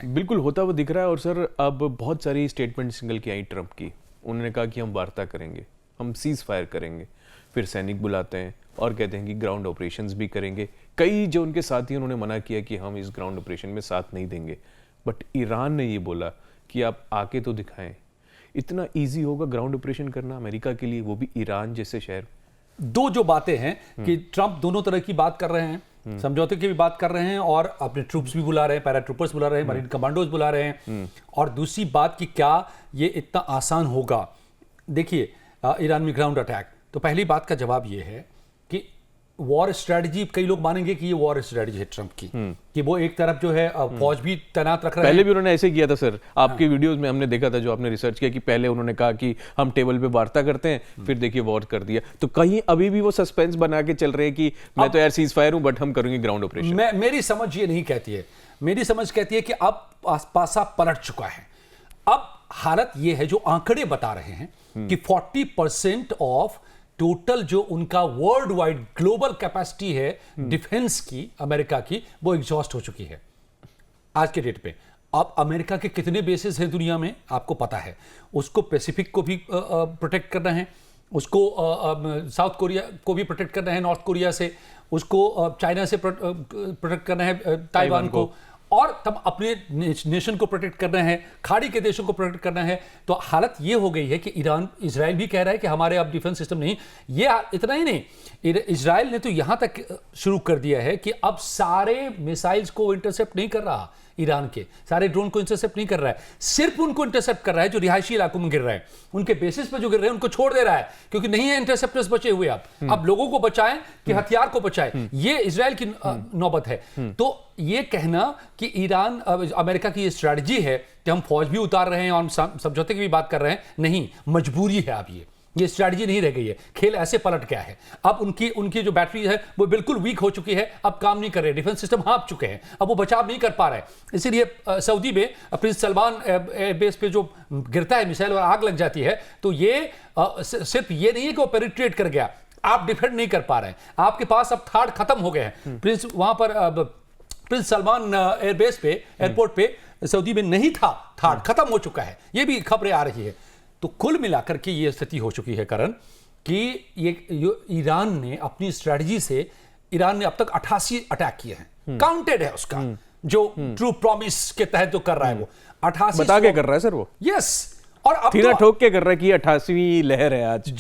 में। बिल्कुल होता हुआ दिख रहा है। और सर अब बहुत सारी स्टेटमेंट सिंगल की आई ट्रंप की। उन्होंने कहा कि हम वार्ता करेंगे, हम सीज फायर करेंगे, फिर सैनिक बुलाते हैं और कहते हैं कि ग्राउंड ऑपरेशंस भी करेंगे। कई जो उनके साथी उन्होंने मना किया कि हम इस ग्राउंड ऑपरेशन में साथ नहीं देंगे। बट ईरान ने ये बोला कि आप आके तो दिखाएं। इतना ईजी होगा ग्राउंड ऑपरेशन करना अमेरिका के लिए, वो भी ईरान जैसे शहर? दो जो बातें हैं कि ट्रंप दोनों तरह की बात कर रहे हैं, समझौते की भी बात कर रहे हैं और अपने ट्रूप्स भी बुला रहे हैं, पैरा ट्रूपर्स बुला रहे हैं, मरीन कमांडोज बुला रहे हैं। और दूसरी बात कि क्या ये इतना आसान होगा। देखिए ईरान में ग्राउंड अटैक, तो पहली बात का जवाब ये है कि वॉर स्ट्रेटजी, कई लोग मानेंगे कि ये वॉर स्ट्रेटजी है ट्रंप की, कि वो एक तरफ जो है फौज भी तैनात रख रहे हैं। पहले भी उन्होंने ऐसे किया था सर, आपके वीडियोस में हमने देखा था, जो आपने रिसर्च किया, कि पहले उन्होंने कहा कि हम टेबल पे वार्ता करते हैं, फिर देखिए वॉर कर दिया। तो कहीं अभी भी वो सस्पेंस बना के चल रहे हैं कि मैं तो यार सीज फायर हूं बट हम करेंगे ग्राउंड ऑपरेशन। मेरी समझ ये नहीं कहती है। मेरी समझ कहती है कि अब पासा पलट चुका है। अब हालत ये है, जो आंकड़े बता रहे हैं कि 40% ऑफ टोटल जो उनका वर्ल्ड वाइड ग्लोबल कैपेसिटी है डिफेंस की, अमेरिका की, वो एग्जॉस्ट हो चुकी है आज के डेट पे। अब अमेरिका के कितने बेसेस हैं दुनिया में आपको पता है। उसको पैसिफिक को भी प्रोटेक्ट करना है, उसको साउथ कोरिया को भी प्रोटेक्ट करना है नॉर्थ कोरिया से, उसको चाइना से प्रोटेक्ट करना है ताइवान को, और तब अपने नेशन को प्रोटेक्ट करना है, खाड़ी के देशों को प्रोटेक्ट करना है। तो हालत ये हो गई है कि इजराइल भी कह रहा है कि हमारे अब डिफेंस सिस्टम नहीं। ये इतना ही नहीं, इजराइल ने तो यहां तक शुरू कर दिया है कि अब सारे मिसाइल्स को इंटरसेप्ट नहीं कर रहा, ईरान के सारे ड्रोन को इंटरसेप्ट नहीं कर रहा है, सिर्फ उनको इंटरसेप्ट कर रहा है जो रिहायशी इलाकों में गिर रहे हैं। उनके बेसिस पर जो गिर रहे हैं उनको छोड़ दे रहा है, क्योंकि नहीं है इंटरसेप्टर्स बचे हुए। अब लोगों को बचाएं कि हथियार को बचाएं, ये इजराइल की नौबत है। तो ये कहना कि ईरान अमेरिका की ये स्ट्रैटेजी है कि हम फौज भी उतार रहे हैं और समझौते की भी बात कर रहे हैं, नहीं, मजबूरी है। अब ये स्ट्रैटेजी नहीं रह गई है, खेल ऐसे पलट गया है। अब उनकी जो बैटरी है वो बिल्कुल वीक हो चुकी है, अब काम नहीं कर रहे, डिफेंस सिस्टम हाँप चुके हैं, अब वो बचाव नहीं कर पा रहे। इसीलिए सऊदी में प्रिंस सलमान एयरबेस पे जो गिरता है मिसाइल और आग लग जाती है, तो ये सिर्फ ये नहीं है कि वो पेनिट्रेट कर गया, आप डिफेंड नहीं कर पा रहे हैं, आपके पास अब थार्ड खत्म हो गए हैं। प्रिंस वहां पर प्रिंस सलमान एयरबेस पे, एयरपोर्ट पे सऊदी में नहीं था, थार्ड खत्म हो चुका है, ये भी खबरें आ रही है। तो कुल मिलाकर के ये स्थिति हो चुकी है करण कि ये ईरान ने अपनी स्ट्रेटजी से, ईरान ने अब तक 88 अटैक किए हैं, काउंटेड है उसका, जो ट्रू प्रॉमिस के तहत जो कर रहा है वो 88 बता के कर रहा है सर वो। यस, और अब ठोक के कर रहा है कि 88वीं लहर है आज।